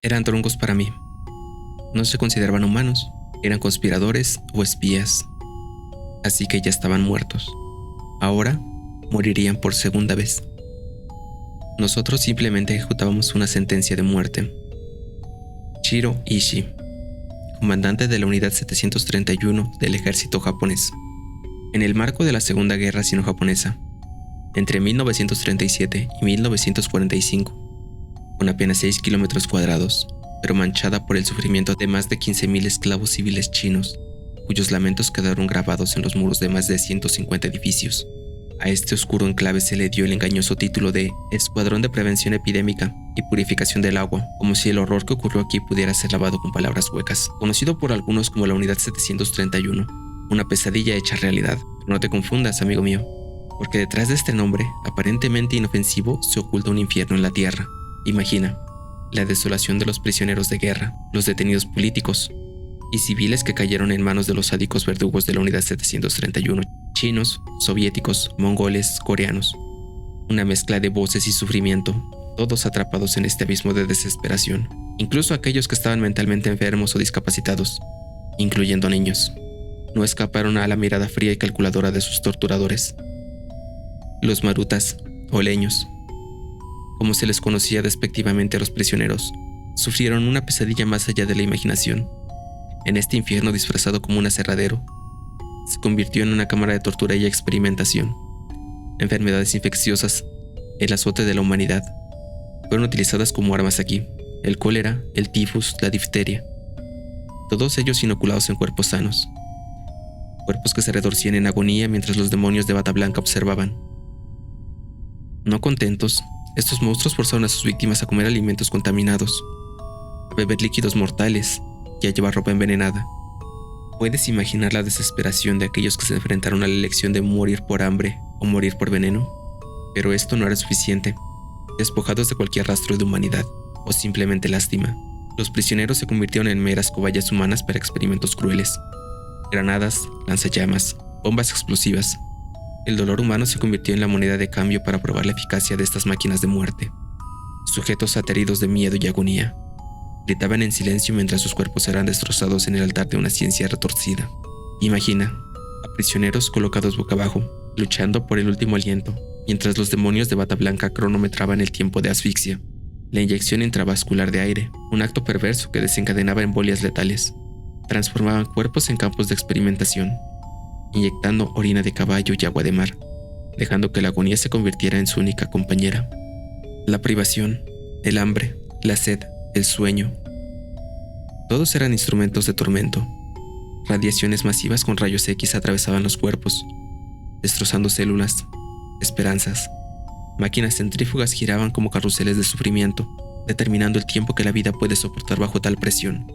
Eran troncos para mí. No se consideraban humanos, eran conspiradores o espías. Así que ya estaban muertos. Ahora morirían por segunda vez. Nosotros simplemente ejecutábamos una sentencia de muerte. Shiro Ishii, comandante de la Unidad 731 del ejército japonés. En el marco de la Segunda Guerra Sino-Japonesa, entre 1937 y 1945, con apenas 6 kilómetros cuadrados, pero manchada por el sufrimiento de más de 15.000 esclavos civiles chinos, cuyos lamentos quedaron grabados en los muros de más de 150 edificios. A este oscuro enclave se le dio el engañoso título de Escuadrón de Prevención Epidémica y Purificación del Agua, como si el horror que ocurrió aquí pudiera ser lavado con palabras huecas. Conocido por algunos como la Unidad 731, una pesadilla hecha realidad. Pero no te confundas, amigo mío, porque detrás de este nombre, aparentemente inofensivo, se oculta un infierno en la tierra. Imagina la desolación de los prisioneros de guerra, los detenidos políticos y civiles que cayeron en manos de los sádicos verdugos de la Unidad 731, chinos, soviéticos, mongoles, coreanos. Una mezcla de voces y sufrimiento, todos atrapados en este abismo de desesperación, incluso aquellos que estaban mentalmente enfermos o discapacitados, incluyendo niños. No escaparon a la mirada fría y calculadora de sus torturadores. Los marutas, o leños, como se les conocía despectivamente a los prisioneros, sufrieron una pesadilla más allá de la imaginación. En este infierno disfrazado como un aserradero, se convirtió en una cámara de tortura y experimentación. Enfermedades infecciosas, el azote de la humanidad, fueron utilizadas como armas aquí: el cólera, el tifus, la difteria. Todos ellos inoculados en cuerpos sanos. Cuerpos que se retorcían en agonía mientras los demonios de bata blanca observaban. No contentos, estos monstruos forzaron a sus víctimas a comer alimentos contaminados, a beber líquidos mortales y a llevar ropa envenenada. ¿Puedes imaginar la desesperación de aquellos que se enfrentaron a la elección de morir por hambre o morir por veneno? Pero esto no era suficiente. Despojados de cualquier rastro de humanidad o simplemente lástima, los prisioneros se convirtieron en meras cobayas humanas para experimentos crueles. Granadas, lanzallamas, bombas explosivas. El dolor humano se convirtió en la moneda de cambio para probar la eficacia de estas máquinas de muerte. Sujetos ateridos de miedo y agonía gritaban en silencio mientras sus cuerpos eran destrozados en el altar de una ciencia retorcida. Imagina a prisioneros colocados boca abajo, luchando por el último aliento, mientras los demonios de bata blanca cronometraban el tiempo de asfixia. La inyección intravascular de aire, un acto perverso que desencadenaba embolias letales. Transformaban cuerpos en campos de experimentación, inyectando orina de caballo y agua de mar, dejando que la agonía se convirtiera en su única compañera. La privación, el hambre, la sed, el sueño. Todos eran instrumentos de tormento. Radiaciones masivas con rayos X atravesaban los cuerpos, destrozando células, esperanzas. Máquinas centrífugas giraban como carruseles de sufrimiento, determinando el tiempo que la vida puede soportar bajo tal presión.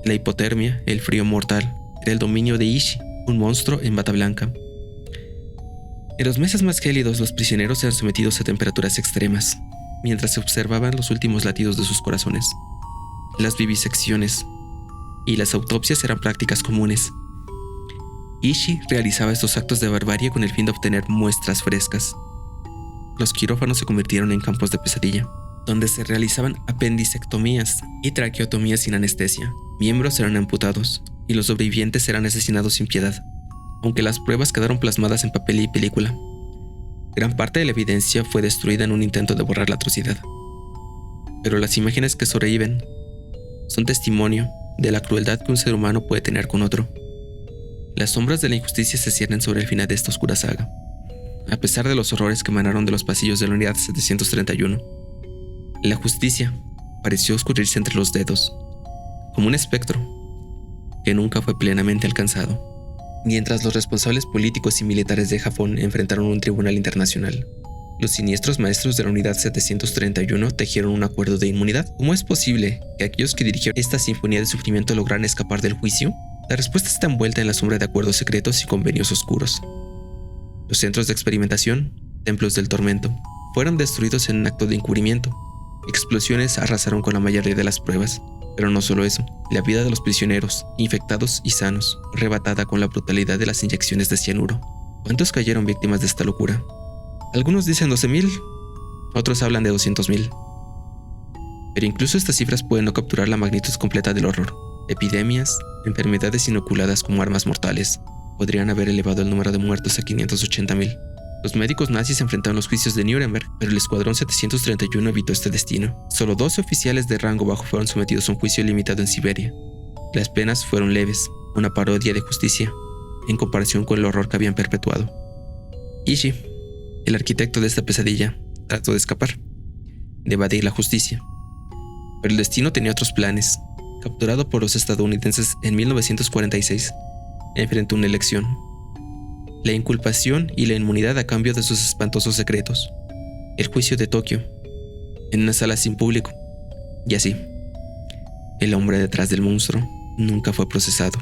La hipotermia, el frío mortal, era el dominio de Ishii, un monstruo en bata blanca. En los meses más gélidos, los prisioneros eran sometidos a temperaturas extremas, mientras se observaban los últimos latidos de sus corazones. Las vivisecciones y las autopsias eran prácticas comunes. Ishii realizaba estos actos de barbarie con el fin de obtener muestras frescas. Los quirófanos se convirtieron en campos de pesadilla, donde se realizaban apendicectomías y traqueotomías sin anestesia. Miembros eran amputados y los sobrevivientes eran asesinados sin piedad, aunque las pruebas quedaron plasmadas en papel y película. Gran parte de la evidencia fue destruida en un intento de borrar la atrocidad. Pero las imágenes que sobreviven son testimonio de la crueldad que un ser humano puede tener con otro. Las sombras de la injusticia se ciernen sobre el final de esta oscura saga. A pesar de los horrores que emanaron de los pasillos de la Unidad 731, la justicia pareció oscurrirse entre los dedos, como un espectro que nunca fue plenamente alcanzado. Mientras los responsables políticos y militares de Japón enfrentaron un tribunal internacional, los siniestros maestros de la Unidad 731 tejieron un acuerdo de inmunidad. ¿Cómo es posible que aquellos que dirigieron esta sinfonía de sufrimiento lograran escapar del juicio? La respuesta está envuelta en la sombra de acuerdos secretos y convenios oscuros. Los centros de experimentación, templos del tormento, fueron destruidos en un acto de encubrimiento. Explosiones arrasaron con la mayoría de las pruebas. Pero no solo eso, la vida de los prisioneros, infectados y sanos, arrebatada con la brutalidad de las inyecciones de cianuro. ¿Cuántos cayeron víctimas de esta locura? Algunos dicen 12.000, otros hablan de 200.000. Pero incluso estas cifras pueden no capturar la magnitud completa del horror. Epidemias, enfermedades inoculadas como armas mortales, podrían haber elevado el número de muertos a 580.000. Los médicos nazis se enfrentaron a los juicios de Nuremberg, pero el Escuadrón 731 evitó este destino. Solo 12 oficiales de rango bajo fueron sometidos a un juicio limitado en Siberia. Las penas fueron leves, una parodia de justicia, en comparación con el horror que habían perpetuado. Ishi, el arquitecto de esta pesadilla, trató de escapar, de evadir la justicia. Pero el destino tenía otros planes. Capturado por los estadounidenses en 1946, enfrentó una elección: la inculpación y la inmunidad a cambio de sus espantosos secretos. El juicio de Tokio, en una sala sin público. Y así, el hombre detrás del monstruo nunca fue procesado.